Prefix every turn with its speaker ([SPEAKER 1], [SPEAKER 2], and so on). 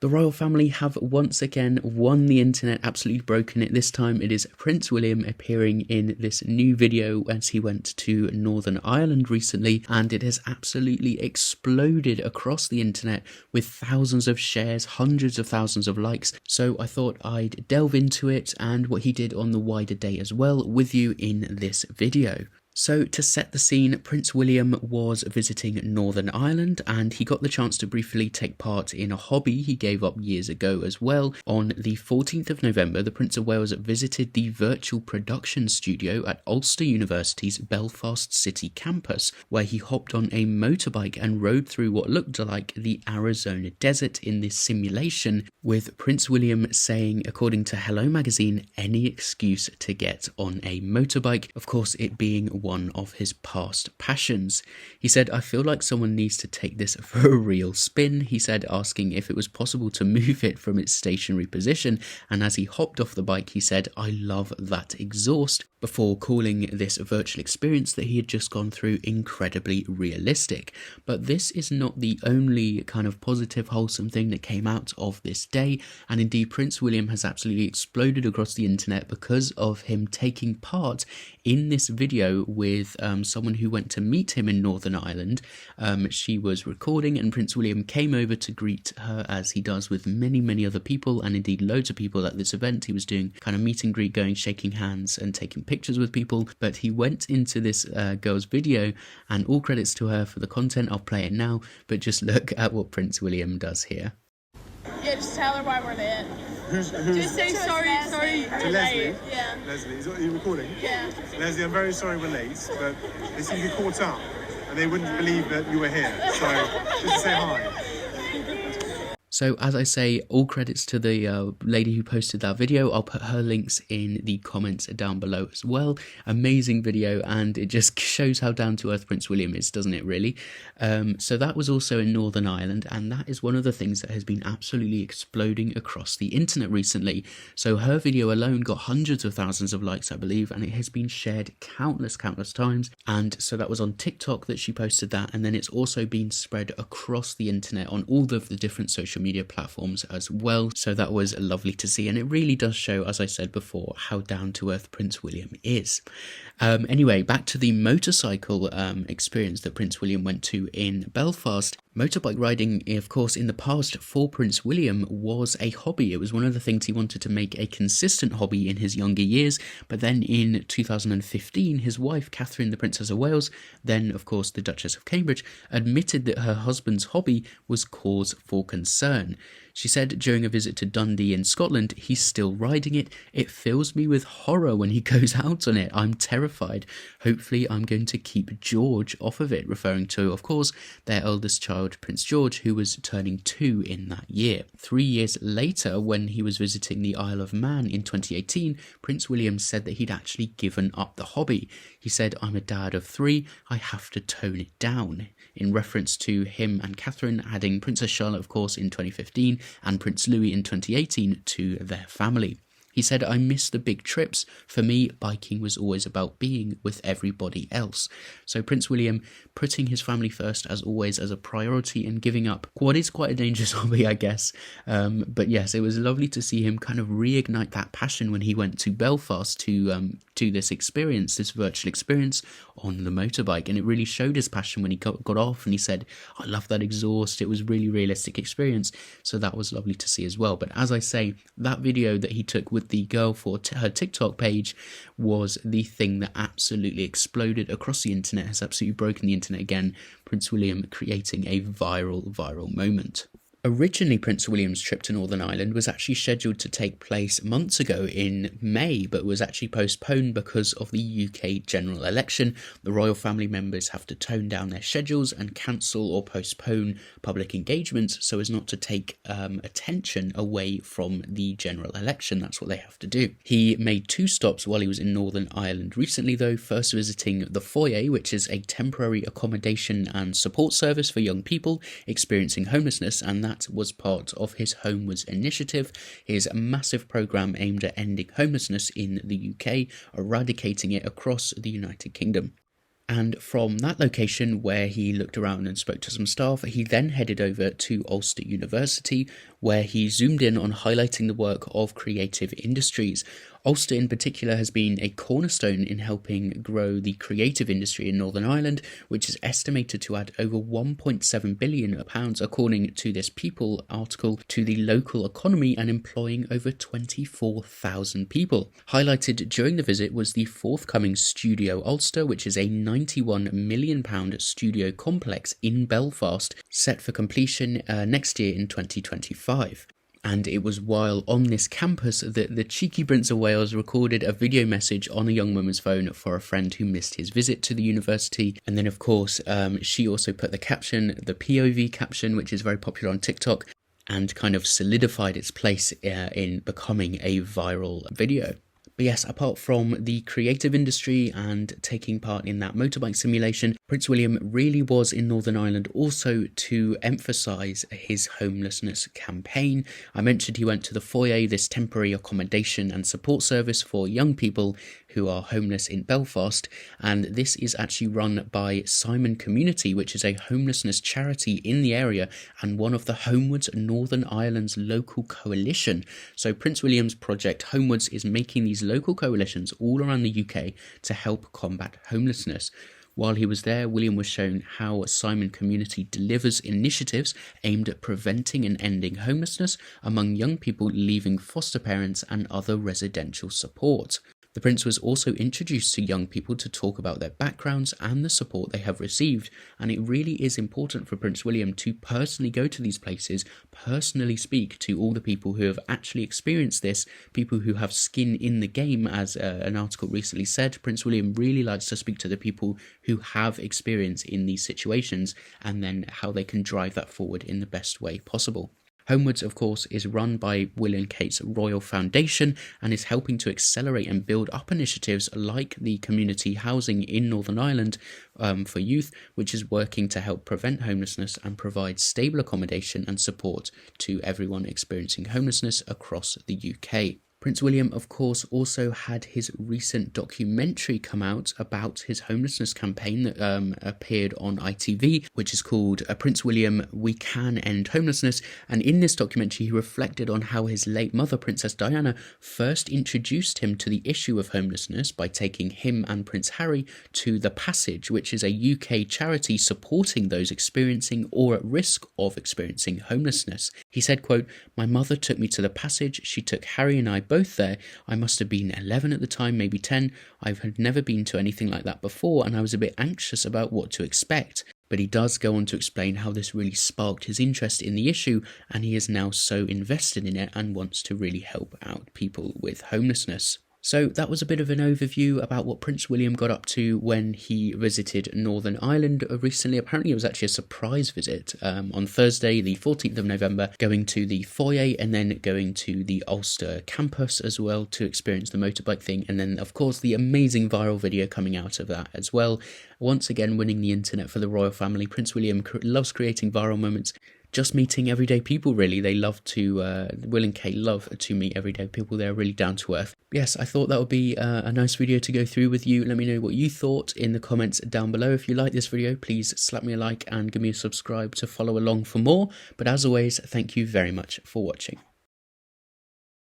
[SPEAKER 1] The royal family have once again won the internet, absolutely broken it. This time it is Prince William appearing in this new video as he went to Northern Ireland recently, and it has absolutely exploded across the internet with thousands of shares, hundreds of thousands of likes. So I thought I'd delve into it and what he did on the wider day as well with you in this video. So to set the scene, Prince William was visiting Northern Ireland and he got the chance to briefly take part in a hobby he gave up years ago as well. On the 14th of November, the Prince of Wales visited the virtual production studio at Ulster University's Belfast City campus, where he hopped on a motorbike and rode through what looked like the Arizona desert in this simulation, with Prince William saying, according to Hello magazine, any excuse to get on a motorbike, of course it being one of his past passions. He said, "I feel like someone needs to take this for a real spin," he said, asking if it was possible to move it from its stationary position, and as he hopped off the bike he said, "I love that exhaust," before calling this virtual experience that he had just gone through incredibly realistic. But this is not the only kind of positive, wholesome thing that came out of this day, and indeed Prince William has absolutely exploded across the internet because of him taking part in this video with someone who went to meet him in Northern Ireland. She was recording and Prince William came over to greet her, as he does with many other people, and indeed loads of people at this event. He was doing kind of meet and greet, going, shaking hands and taking pictures with people, but he went into this girl's video, and all credits to her for the content. I'll play it now, but just look at what Prince William does here.
[SPEAKER 2] Yeah, just tell her why we're late.
[SPEAKER 3] Who's
[SPEAKER 2] Just say sorry,
[SPEAKER 3] to Leslie?
[SPEAKER 2] Yeah.
[SPEAKER 3] Leslie, are you recording?
[SPEAKER 2] Yeah.
[SPEAKER 3] Leslie, I'm very sorry we're late, but they seem to be caught up, and they wouldn't believe that you were here, so just to say hi.
[SPEAKER 1] So as I say, all credits to the lady who posted that video. I'll put her links in the comments down below as well. Amazing video, and it just shows how down to earth Prince William is, doesn't it really? So that was also in Northern Ireland, and that is one of the things that has been absolutely exploding across the internet recently. So her video alone got hundreds of thousands of likes, I believe, and it has been shared countless times. And so that was on TikTok that she posted that, and then it's also been spread across the internet on all of the different social media platforms as well. So that was lovely to see, and it really does show, as I said before, how down to earth Prince William is. Anyway, back to the motorcycle experience that Prince William went to in Belfast. Motorbike riding, of course, in the past for Prince William was a hobby. It was one of the things he wanted to make a consistent hobby in his younger years, but then in 2015 his wife Catherine, the Princess of Wales, then of course the Duchess of Cambridge, admitted that her husband's hobby was cause for concern. She said during a visit to Dundee in Scotland, "He's still riding it. It fills me with horror when he goes out on it. I'm terrified. Hopefully I'm going to keep George off of it," referring to, of course, their eldest child, Prince George, who was turning 2 in that year. 3 years later, when he was visiting the Isle of Man in 2018, Prince William said that he'd actually given up the hobby. He said, "I'm a dad of 3, I have to tone it down," in reference to him and Catherine adding Princess Charlotte, of course, in 2015 and Prince Louis in 2018 to their family. He said, "I miss the big trips. For me, biking was always about being with everybody else." So Prince William putting his family first, as always, as a priority, and giving up what is quite a dangerous hobby, I guess. But yes, it was lovely to see him kind of reignite that passion when he went to Belfast to this experience, this virtual experience on the motorbike. And it really showed his passion when he got off and he said, "I love that exhaust. It was really realistic experience." So that was lovely to see as well. But as I say, that video that he took with the girl for her TikTok page was the thing that absolutely exploded across the internet, has absolutely broken the internet again. Prince William creating a viral moment. Originally, Prince William's trip to Northern Ireland was actually scheduled to take place months ago in May, but was actually postponed because of the UK general election. The royal family members have to tone down their schedules and cancel or postpone public engagements so as not to take attention away from the general election. That's what they have to do. He made 2 stops while he was in Northern Ireland recently, though, first visiting the Foyer, which is a temporary accommodation and support service for young people experiencing homelessness, and that was part of his Homewards initiative, his massive programme aimed at ending homelessness in the UK, eradicating it across the United Kingdom. And from that location, where he looked around and spoke to some staff, he then headed over to Ulster University, where he zoomed in on highlighting the work of creative industries. Ulster in particular has been a cornerstone in helping grow the creative industry in Northern Ireland, which is estimated to add over £1.7 billion, according to this People article, to the local economy and employing over 24,000 people. Highlighted during the visit was the forthcoming Studio Ulster, which is a £91 million studio complex in Belfast, set for completion next year in 2025. And it was while on this campus that the cheeky Prince of Wales recorded a video message on a young woman's phone for a friend who missed his visit to the university. And then, of course, she also put the caption, the POV caption, which is very popular on TikTok, and kind of solidified its place in becoming a viral video. But yes, apart from the creative industry and taking part in that motorbike simulation, Prince William really was in Northern Ireland also to emphasise his homelessness campaign. I mentioned he went to the Foyer, this temporary accommodation and support service for young people who are homeless in Belfast, and this is actually run by Simon Community, which is a homelessness charity in the area and one of the Homewards Northern Ireland's local coalition. So Prince William's project Homewards is making these local coalitions all around the UK to help combat homelessness. While he was there, William was shown how Simon Community delivers initiatives aimed at preventing and ending homelessness among young people leaving foster parents and other residential support. The Prince was also introduced to young people to talk about their backgrounds and the support they have received, and it really is important for Prince William to personally go to these places, personally speak to all the people who have actually experienced this, people who have skin in the game, as an article recently said. Prince William really likes to speak to the people who have experience in these situations and then how they can drive that forward in the best way possible. Homewards, of course, is run by Will and Kate's Royal Foundation and is helping to accelerate and build up initiatives like the community housing in Northern Ireland for youth, which is working to help prevent homelessness and provide stable accommodation and support to everyone experiencing homelessness across the UK. Prince William, of course, also had his recent documentary come out about his homelessness campaign that appeared on ITV, which is called Prince William, We Can End Homelessness. And in this documentary, he reflected on how his late mother, Princess Diana, first introduced him to the issue of homelessness by taking him and Prince Harry to The Passage, which is a UK charity supporting those experiencing or at risk of experiencing homelessness. He said, quote, "My mother took me to The Passage. She took Harry and I both there. I must have been 11 at the time, maybe 10. I had never been to anything like that before, and I was a bit anxious about what to expect." But he does go on to explain how this really sparked his interest in the issue, and he is now so invested in it and wants to really help out people with homelessness. So that was a bit of an overview about what Prince William got up to when he visited Northern Ireland recently. Apparently it was actually a surprise visit on Thursday, the 14th of November, going to the Foyer and then going to the Ulster campus as well to experience the motorbike thing. And then, of course, the amazing viral video coming out of that as well. Once again, winning the internet for the royal family. Prince William loves creating viral moments. Just meeting everyday people, really. They love to, Will and Kate love to meet everyday people. They're really down to earth. Yes, I thought that would be a nice video to go through with you. Let me know what you thought in the comments down below. If you like this video, please slap me a like and give me a subscribe to follow along for more. But as always, thank you very much for watching.